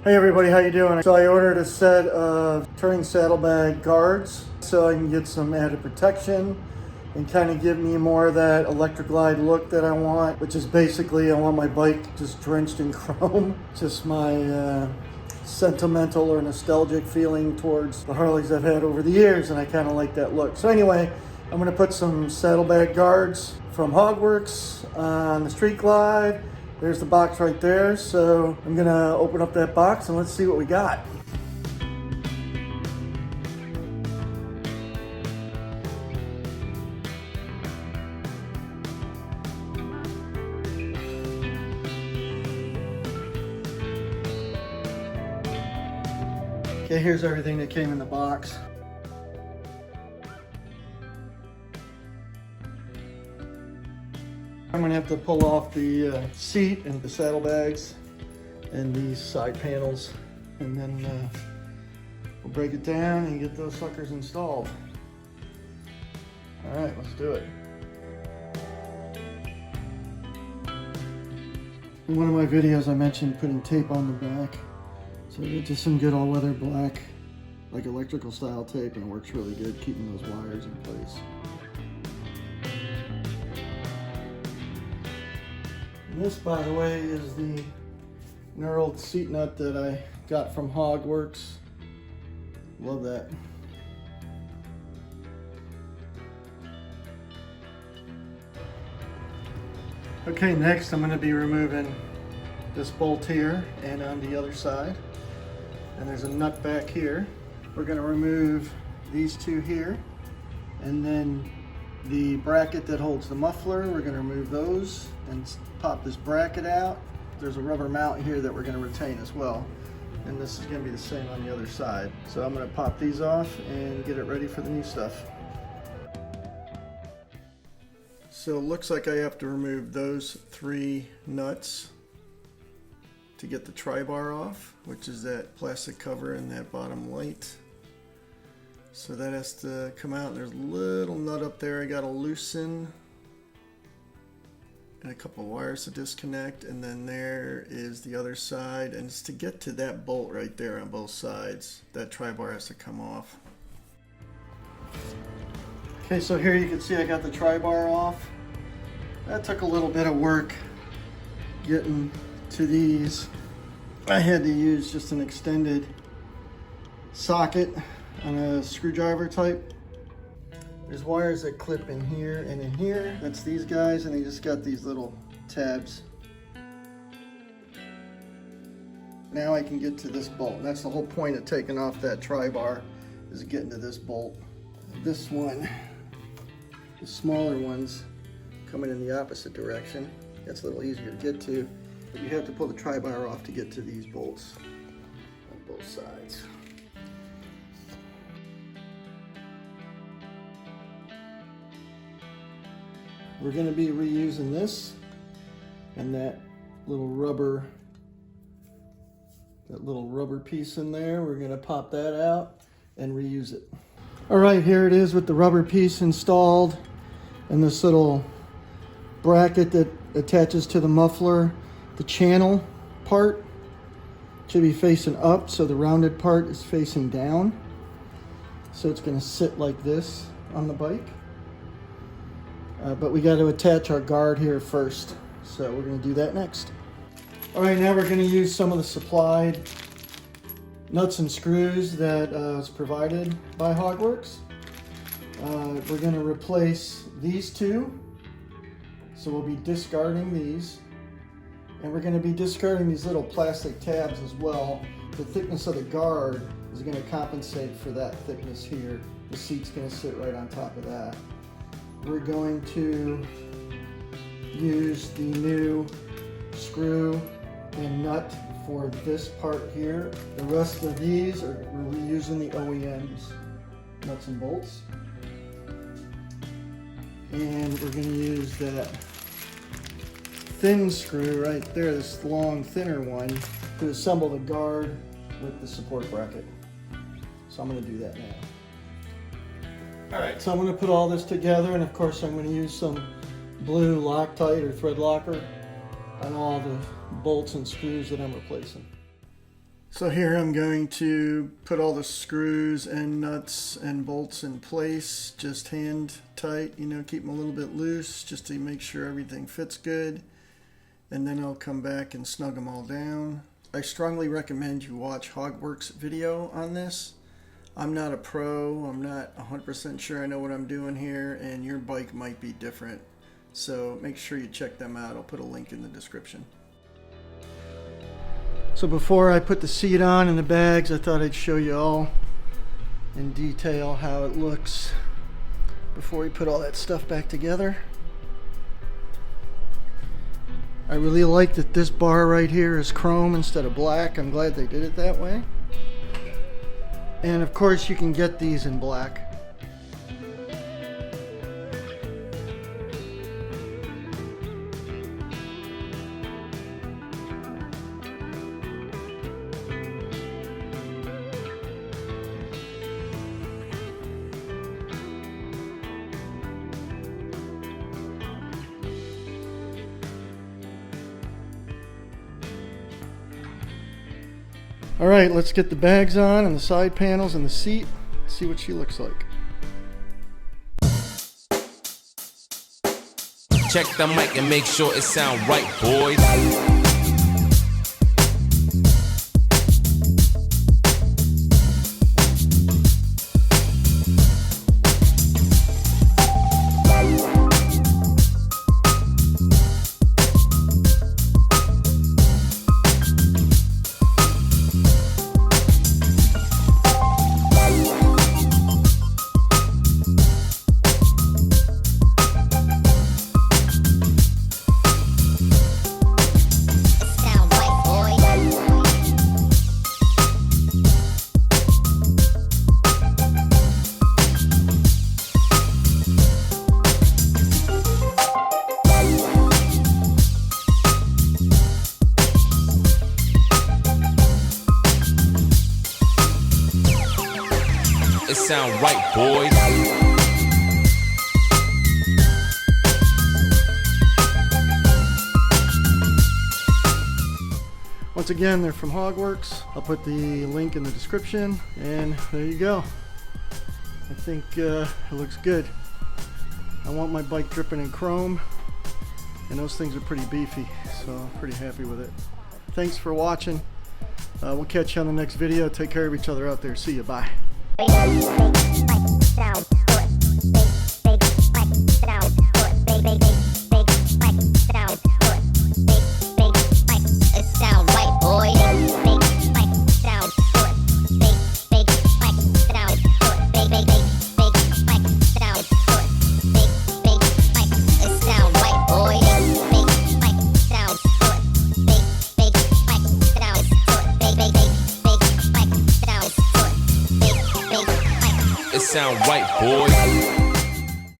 Hey everybody, how you doing? So I ordered a set of turning saddlebag guards so I can get some added protection and kind of give me more of that electric glide look that I want, which is basically I want my bike just drenched in chrome. Just my sentimental or nostalgic feeling towards the Harleys I've had over the years, and I kind of like that look. So anyway, I'm going to put some saddlebag guards from HogWorkz on the Street Glide. There's the box right there. So I'm going to open up that box and let's see what we got. Okay, here's everything that came in the box. I'm gonna have to pull off the seat and the saddlebags and these side panels, and then we'll break it down and get those suckers installed. All right, let's do it. In one of my videos I mentioned putting tape on the back. So I get just some good all-weather black, like electrical style tape, and it works really good keeping those wires in place. And this, by the way, is the knurled seat nut that I got from HogWorkz. Love that. Okay, next I'm going to be removing this bolt here and on the other side. And there's a nut back here. We're going to remove these two here, and then the bracket that holds the muffler, we're going to remove those and pop this bracket out. There's a rubber mount here that we're going to retain as well, and this is going to be the same on the other side. So I'm going to pop these off and get it ready for the new stuff. So it looks like I have to remove those three nuts to get the tri-bar off, which is that plastic cover and that bottom light. So that has to come out. There's a little nut up there I gotta loosen, and a couple wires to disconnect, and then there is the other side, and it's to get to that bolt right there on both sides. That tri-bar has to come off. Okay, so here you can see I got the tri-bar off. That took a little bit of work getting to these. I had to use just an extended socket on a screwdriver type. There's wires that clip in here and in here. That's these guys, and they just got these little tabs. Now I can get to this bolt. And that's the whole point of taking off that tri-bar, is getting to this bolt. This one, the smaller ones, coming in the opposite direction. That's a little easier to get to, but you have to pull the tri-bar off to get to these bolts on both sides. We're going to be reusing this and that little rubber piece in there. We're going to pop that out and reuse it. All right, here it is with the rubber piece installed and this little bracket that attaches to the muffler. The channel part should be facing up, so the rounded part is facing down. So it's going to sit like this on the bike. But we got to attach our guard here first, so we're going to do that next. All right, now we're going to use some of the supplied nuts and screws that was provided by HogWorkz. We're going to replace these two, so we'll be discarding these, and we're going to be discarding these little plastic tabs as well. The thickness of the guard is going to compensate for that thickness here. The seat's going to sit right on top of that. We're going to use the new screw and nut for this part here. The rest of these we're reusing the OEM's nuts and bolts. And we're going to use that thin screw right there, this long, thinner one, to assemble the guard with the support bracket. So I'm going to do that now. All right, so I'm going to put all this together, and of course I'm going to use some blue Loctite or thread locker on all the bolts and screws that I'm replacing. So here I'm going to put all the screws and nuts and bolts in place, just hand tight, you know, keep them a little bit loose just to make sure everything fits good. And then I'll come back and snug them all down. I strongly recommend you watch HogWorkz video on this. I'm not a pro, I'm not 100% sure I know what I'm doing here, and your bike might be different. So make sure you check them out. I'll put a link in the description. So before I put the seat on and the bags, I thought I'd show you all in detail how it looks before we put all that stuff back together. I really like that this bar right here is chrome instead of black. I'm glad they did it that way. And of course you can get these in black. All right, let's get the bags on and the side panels and the seat. See what she looks like. Check the mic and make sure it sound right, boys. It sound right, boys. Once again, they're from HogWorkz. I'll put the link in the description, and there you go. I think it looks good. I want my bike dripping in chrome, and those things are pretty beefy, so pretty happy with it. Thanks for watching. We'll catch you on the next video. Take care of each other out there. See you. Bye. It sound right, boys.